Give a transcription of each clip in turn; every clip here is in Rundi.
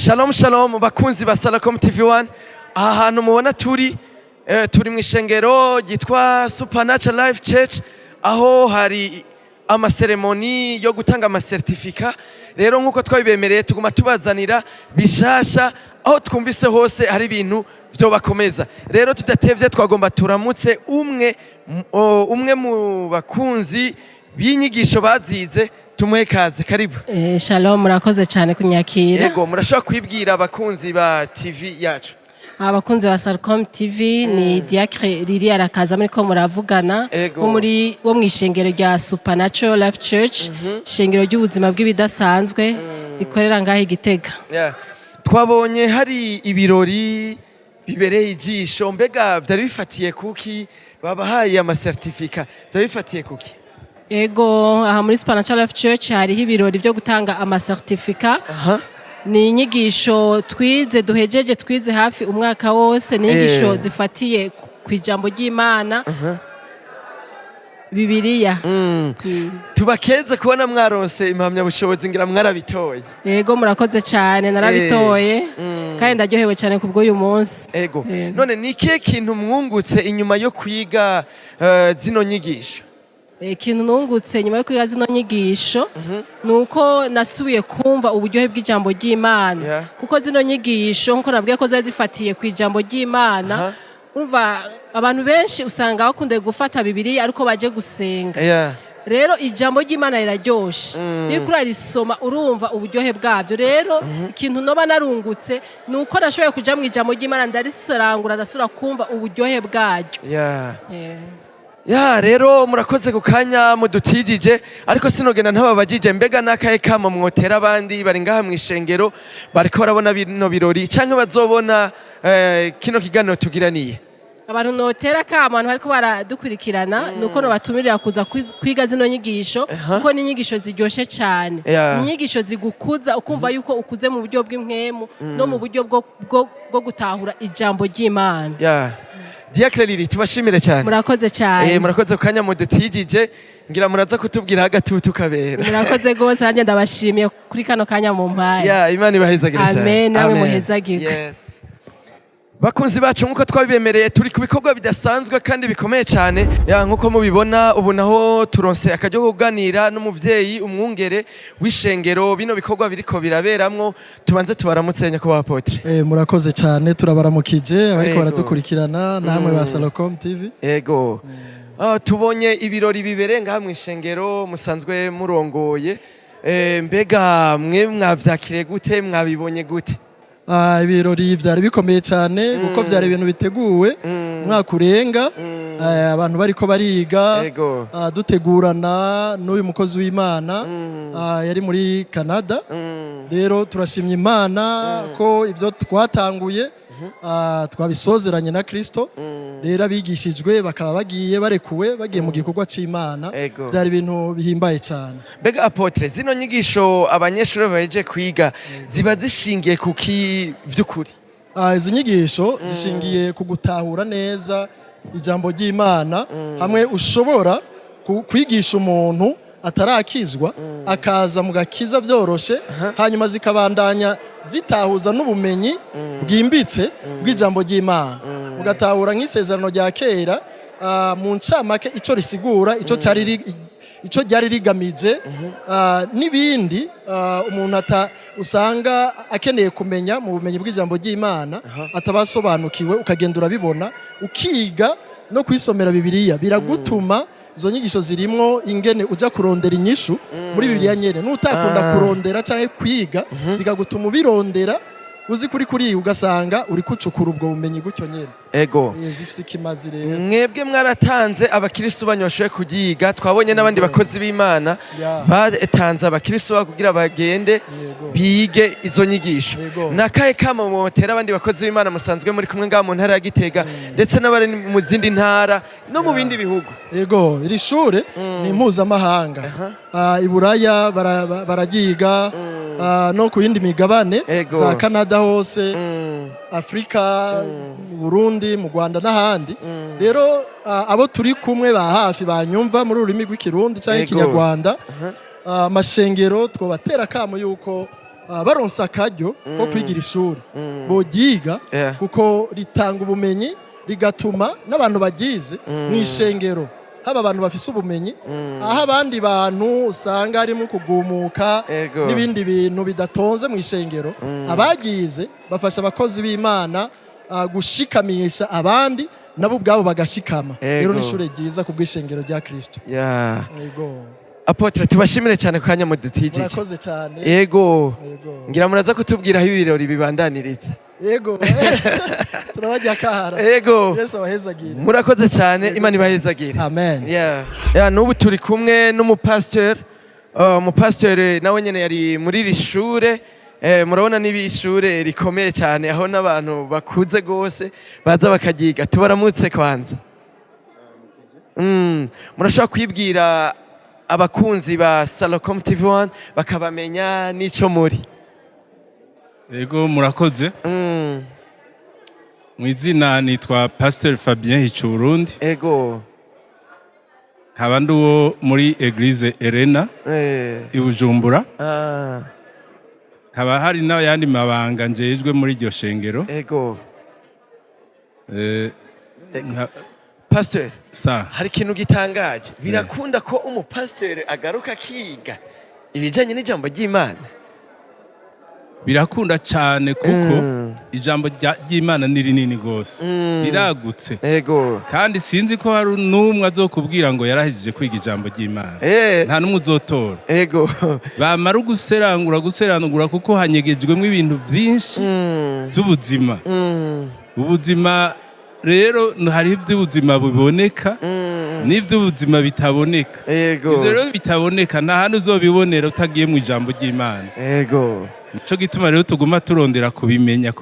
Shalom shalom bakunzi ba Salocom tv1 aha hantu mubona turi mu ishengero ryitwa Supernatural Life Church aho hari amaseremoni yo gutanga certificat. Rero nkuko twabibemereye tuguma tubazanira bishasha aho twumvise hose hari ibintu vyo bakomeza. Rero tudatevye twagomba turamutse umwe mu bakunzi b'inyigisho bazize. Tumuhe kaze, karibu. Shalom, murakoze cyane kunyakira. Yego, murashobora kwibwira abakunzi ba TV yacu. Abakunzi ba Salocom TV ni Diacre Riri arakaza muri ko muravugana wo mwishengero rya Supernatural Life Church, shengero ry'ubuzima bw'ibidasanzwe rikorera ngaho Igitega. Twabonye hari ibirori bibereye ijisho, mbega byari bifatiye kuki babahaye certificat? Byari bifatiye kuki? Ego, aha muri Supernatural Life Church hariho ibirori byo gutanga certificat. Ni inyigisho duhejeje twize hafi umwaka wose, ni inyigisho zifatiye ku ijambo ry'Imana, Bibiliya. Tubakeze kubona mwaronse impamya bushobozi ngira mwarabitoye. Ego, murakoze cyane, narabitoye kandi ndaryohewe cyane kubwo uyu munsi. Ego, none ni ikihe kintu mwungutse inyuma yo kwiga zino nyigisho? Ikintu nungutse nyuma yo kwiga zino nyigisho nuko nasubiye kumva uburyohe bw'ijambo ry'Imana, kuko zino nyigisho nkuko nabwiye ko zari zifatiye ku ijambo ry'Imana. Umva abantu benshi usanga bakunde gufata Bibiliya ariko baje gusenga. Rero ijambo ry'Imana riraryoshe, iyo urarisoma urumva uburyohe bwabyo. Rero ikintu noba narungutse nuko nashoboye kuja mu ijambo ry'Imana ndarisorangura ndasura kumva uburyohe bwaryo. Rero murakoze ku kanya mudutijije, ariko sinogenda ntababajije mbega nakaye kama mwotera abandi bari ngaha mu ishengero bariko barabona bino birori canke bazobona kino kiganiro tugiraniye. Abantu notera kama abantu bariko baradukurikirana nuko no batumirira kuza kwiga zino nyigisho, kuko ni inyigisho ziryoshe cyane. Ni inyigisho zigukuza ukumva yuko ukuze mu buryo bw'impwemu no mu buryo bwo gutahura ijambo ry'Imana. Diacre Riri, tubashimire cyane. Murakoze cyane. Murakoze kanya mudutijije, ngira muraza kutubwira hagatutu kabera. Murakoze gose, hanje ndabashimiye kuri kano kanya mu mpaye. Imana ibahezagire cyane. Amen, namwe muhezagirwe. Bakunzi bacu nkuko twabibemereye turi ku bikorwa bidasanzwe kandi bikomeye cyane. Nkuko mubibona ubu naho turonse akajyo kuganira n'umuvyeyi umwungere w'ishengero bino bikorwa biriko biraberamwo. Tubanze tubaramutse nyakubahwa Apotre. Murakoze cyane, turabaramukije abariko baradukurikirana namwe ba Salocom TV. Yego. Tubonye ibirori bibereye ngaha mu ishengero musanzwe murongoye. Mbega mwe mwavyakire gute, mwabibonye gute? Ibirori byari bikomeye cyane kuko byari ibintu biteguwe umwaka urenga, abantu bariko bariga dutegurana n'uyu mukozi w'Imana yari muri Canada. Rero turashimye Imana ko ibyo twatanguye twabisozeranye na Kristo. Rero abigishijwe bakaba bagiye bagiye mu gikorwa c'Imana, byari ibintu bihimbaye cyane. Mbega Apotre, zino nyigisho abanyeshuri baje kwiga ziba zishingiye kuki vy'ukuri? Izi nyigisho zishingiye ku gutahura neza ijambo ry'Imana, hamwe ushobora kwigisha umuntu atarakizwa akaza mu gakiza byoroshe, hanyuma zikabandanya zitahuza n'ubumenyi bwimbitse bw'ijambo ry'Imana. Mugatahura nk'isezerano rya kera mu ncamake ico risigura, ico ryari rigamije, n'ibindi umuntu usanga akeneye kumenya mu bumenyi bw'ijambo ry'Imana atabasobanukiwe, ukagenda urabibona ukiga no kwisomera Bibiliya. Biragutuma izo nyigisho zirimwo ingene uja kurondera inyishu muri Bibiliya nyene, nutakunda kurondera canke kwiga bikagutuma ubirondera uzi kuri ugasanga uri kucukura ubwo bumenyi gutyo nyene. Zifise ikimazi rero. Mwebwe mwaratanze abakristo banyoshoye kugiga, twabonye n'abandi bakozi b'Imana batanze abakristo kugira bagende bige izo nyigisho. Nakaye kama motera abandi bakozi b'Imana musanzwe muri kumwe ngaha mu ntara ya Gitega ndetse n'abari mu zindi ntara no mu bindi bihugu? Iri shure ni mpuzamahanga, Iburaya baragiga, no ku yindi migabane za Canada hose, Afrika, Burundi, mu Rwanda n'ahandi. Rero abo turi kumwe ba hafi banyumva muri ururimi rw'ikirundi cyangwa ikinyarwanda, amashengero twobatera kamo yuko baronsa akaryo ko kwigira ishuri bogiga kuko ritanga ubumenyi rigatuma n'abantu bagize mu ishengero haba abantu bafise ubumenyi aho abandi bantu usanga harimo kugumuka n'ibindi bintu bidatonze mu ishengero abagize bafasha abakozi b'Imana gushikamisha abandi nabo ubwabo bagashikama rero ni ishure ryiza ku bw'ishengero rya Kristo. Apotre tubashimire cyane ku kanya mudutijije. Murakoze cyane. Yego. Ngira muraza kutubwira aho ibirori bibandaniritse. Yego. Turabajya kahara. Yego. Yesu abahezagire. Murakoze cyane Imana ibahezagire. Amen. N'ubu turi kumwe n'umupasteur. Umupasteur nawe nyene yari muri iri shure. Murabona nibi ishure rikomeye cyane aho n'abantu bakuze gose baza bakagiga. Tubaramutse kwanza. Murashobora kwibwira abakunzi ba Salocom tv1 bakabamenya n'ico muri. Yego murakoze. Mwizina nitwa Pasteur Fabien Hicurundi. Yego. Nkaba nduwo muri Eglise Elena i Bujumbura. Nkaba hari n'ayandi mabanga njejwe muri iryo shengero. Yego. Pasteur, hari ikintu gitangaje birakunda ko umupasteur agaruka akiga ibijanye n'ijambo ry'Imana. Birakunda cyane kuko ijambo ry'Imana ni rinini gose riragutse. Yego. Kandi sinzi ko hari n'umwe azokubwira ngo yarahejije kwiga ijambo ry'Imana. Nta n'umwe uzotora. Yego. Bamara guserangura kuko hanyegejwemo ibintu byinshi by'ubuzima. Ubuzima rero hari iby'ubuzima buboneka n'iby'ubuzima bitaboneka. Ivyo rero bitaboneka nta hantu uzobibonera utagiye mu ijambo ry'Imana. Yego. Nico gituma rero tuguma turondera kubimenya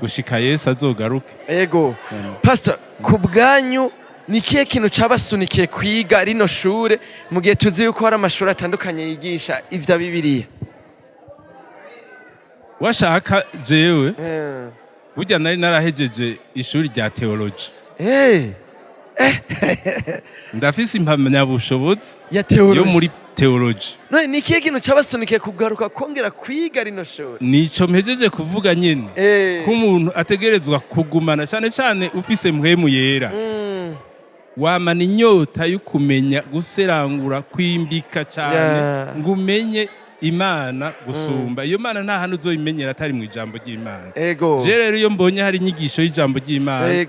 gushika Yesu azogaruke. Yego. Pastor, ku bwanyu ni kihe kintu cabasunikiye kwiga rino shure mu gihe tuzi yuko hari amashuri atandukanye yigisha ivya Bibiliya? Washaka jewe burya nari narahejeje ishuri rya theology. Ndafise impamyabushobozi yo muri theology. None ni kihe kintu cabasunikiye kugaruka kongera kwiga rino shuri? Nico mpejeje kuvuga nyene ko umuntu ategerezwa kugumana cyane ufise mpwemu yera. Wamana inyota yo kumenya guserangura kwimbika cyane ngo umenye Imana gusumba. Iyo Mana nta hantu uzoyimenyera atari mu ijambo ry'Imana. Je rero iyo mbonye hari inyigisho y'ijambo ry'Imana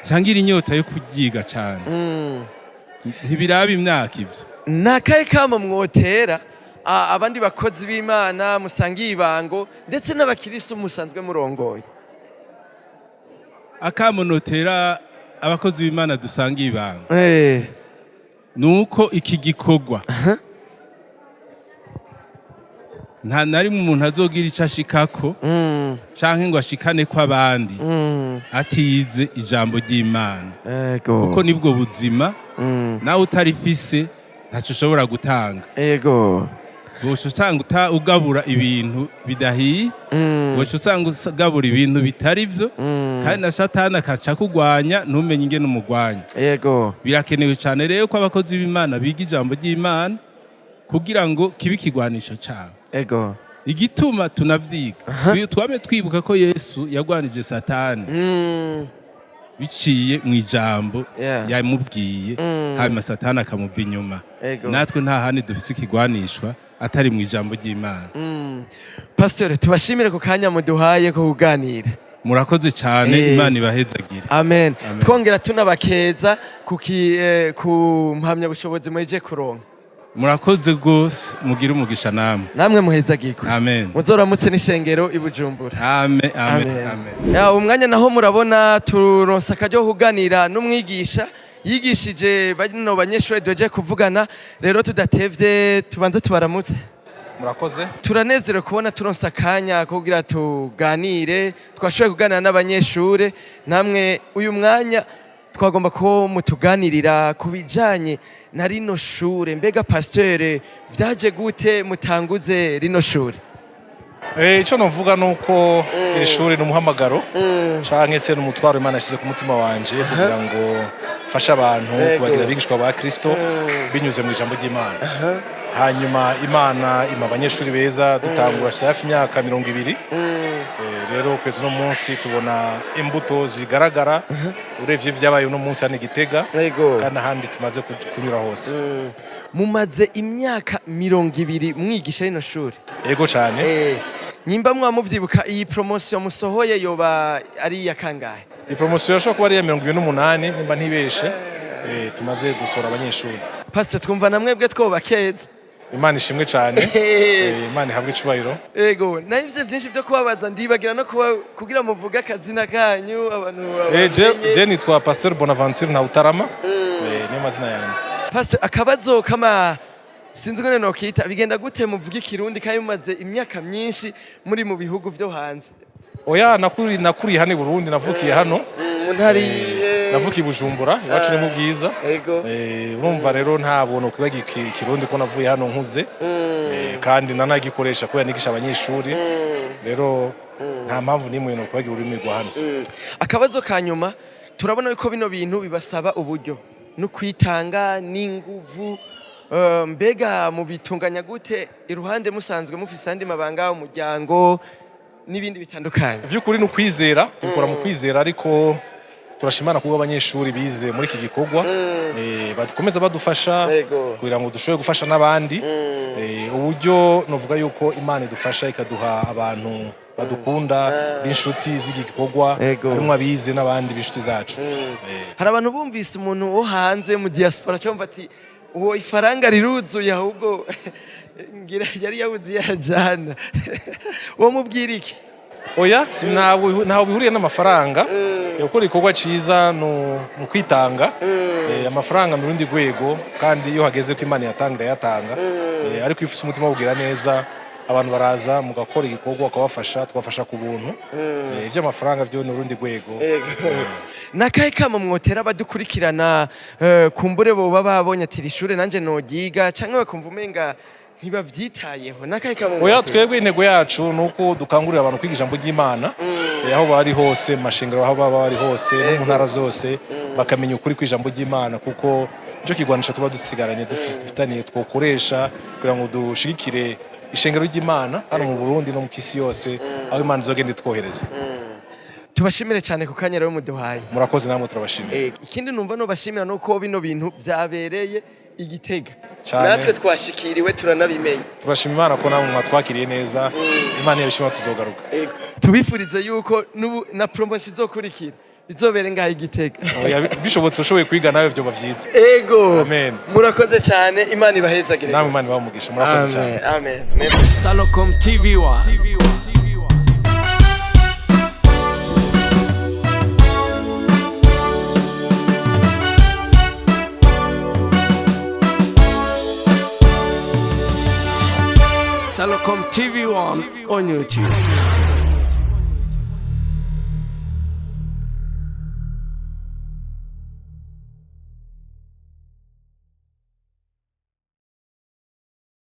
cangira inyota yo kugiga cyane. Ntibiraba imyaka ivyo. Nakaye kama mwotera abandi bakozi b'Imana musangiye ibango ndetse n'abakiristo musanzwe murongoye? Akamonotera abakozi b'Imana dusangiye ibango nuko iki gikorwa nta nari mu muntu azogira ico ashikako canke ngo ashikane ko abandi atize ijambo ry'Imana. Kuko nibwo buzima nawe utarifise ntaco ushobora gutanga. Woca usanga ugabura ibintu bidahiye, woca usanga ugabura ibintu bitari vyo, kandi na Satani akaca kugwanya ntumenye ingene umugwanya. Birakenewe cyane rero ko abakozi b'Imana biga ijambo ry'Imana kugira ngo kibe ikigwanisho cyawe. Igituma tunavyiga twame twibuka ko Yesu yagwanije Satani biciye mu ijambo yamubwiye hanyuma Satani akamuva inyuma. Natwe nta handi dufise ikigwanishwa atari mu ijambo ry'Imana. Pastor, tubashimire ku kanya muduhaye ko kuganira. Murakoze cyane, Imana ibahezagire. Amen. Twongera tunabakeza ku mpamya bushobozi mweje kuronka. Murakoze gose, mugira umugisha namwe muhezagirwe. Amen. Muzoramutse n'ishengero i Bujumbura. Amen. Umwanya naho murabona turonsa akaryo kuganira n'umwigisha yigishije bano banyeshuri doje kuvugana. Rero tudatevye tubanze tubaramutse. Murakoze. Turanezerewe kubona turonsa akanya kugira tuganire, twashoboye kuganira n'abanyeshuri. Namwe uyu mwanya twagomba ko mutuganirira kubijanye na rino shure. Mbega pasteur, vyaje gute mutanguze rino shure? Ico novuga nuko iri shure n'umuhamagaro canke se n'umutwaro Imana yashize ku mutima wanje kugira ngo fasha abantu kubagira abigishwa ba Kristo binyuze mu ijambo ry'Imana. hanyuma imana ima abanyeshuri beza dutangura hafi imyaka 20 rero kwezi no munsi tubona imbuto zigaragara urevye vyabaye uno munsi hano Gitega kandi ahandi tumaze kunyura hose. Mumaze imyaka 20 mwigisha rino shuri? Yego cyane. Nyimba mwamuvyibuka iyi promotion musohoye yoba ari ya kangahe? Iyi promotion yashobora kuba ari ya 28 nimba ntibeshe tumaze gusora abanyeshuri. Pastor twumva namwe bwe twobakeza. Imana ishimwe cyane. Imana ihabwe icubahiro. Yego, navyo byinshi byo kubabaza ndibagira no kugira muvuga akazina kanyu abantu je nitwa Pasteur Bonaventure na Utarama. Niyo mazina yanjye. Pastor akabazo kama sinzi ngone no kita bigenda gute muvuga ikirundi kandi mumaze imyaka myinshi muri mu bihugu byo hanze? Oya nakuri hano Burundi navukiye hano. Muntari navukiye Bujumbura iwacu ni mu bwiza. Urumva rero nta buntu kwibaga ikirundi ko navuye hano nkuze. Kandi nanagikoresha ko yanigisha abanyeshuri. Rero nta mpamvu nimwe no kwibaga ururimi rwa hano. Akabazo kanyuma turabona yuko bino bintu bibasaba uburyo no kwitanga n'inguvu mbega mu bitunganya gute iruhande musanzwe mufise andi mabanga umuryango n'ibindi bitandukanye? Vy'ukuri no kwizera dukora mu kwizera ariko turashimana kuba abanyeshuri bize muri iki gikorwa badukomeza badufasha kugira ngo dushobore gufasha n'abandi uburyo novuga yuko Imana idufasha ikaduha abantu badukunda b'inshuti z'iki gikorwa harimo abize n'abandi b'inshuti zacu. Hari abantu bumvise umuntu wo hanze mu diaspora cyumva ati uwo ifaranga riruzuye ahubwo ngira yari yabuze yajana uwo mubwira iki? Oya ntaho bihuriye n'amafaranga gukora igikorwa ciza no kwitanga amafaranga mu rundi rwego kandi iyo hageze ko Imana yatanga ariko ifise umutima wo kugira neza abantu baraza mugakora igikorwa bakabafasha twafasha ku buntu ivyo amafaranga byo no rundi rwego. Nakahe kama mwotera badukurikirana kumbure bo babonye ati rishure nanje nogiga canke bakumva umenga ntibavyitayeho? Nakahe kama oya twebwe intego yacu nuko dukangurira abantu kwiga ijambo ry'Imana aho bari hose mashengero aho bari hose no mu ntara zose bakamenya ukuri kw'ijambo ry'Imana kuko ico kigwanisha tuba dusigaranye dufitaniye twokoresha kugira ngo dushigikire ishengero ry'Imana hano mu Burundi no mu kisi yose aho Imana izogenda itwohereza. Tubashimire cyane ku kanya rero muduhaye. Murakoze namwe turabashimira. Ikindi numva no bashimira nuko bino bintu byabereye Igitega natwe twashikiriwe turanabimenya. Turashima Imana ko namwe mwatwakiriye neza. Imana yabishima tuzogaruka. Tubifurize yuko na promotion izokurikira bizobere ngaho Igitega. Bishobotse ushoboye kwiga nawe byo bavyiza. Amen. Murakoze cyane Imana ibahezagire. Namwe Imana ibamugisha. Murakoze cyane. Amen. Salocom tv1. Salocom tv1 on YouTube.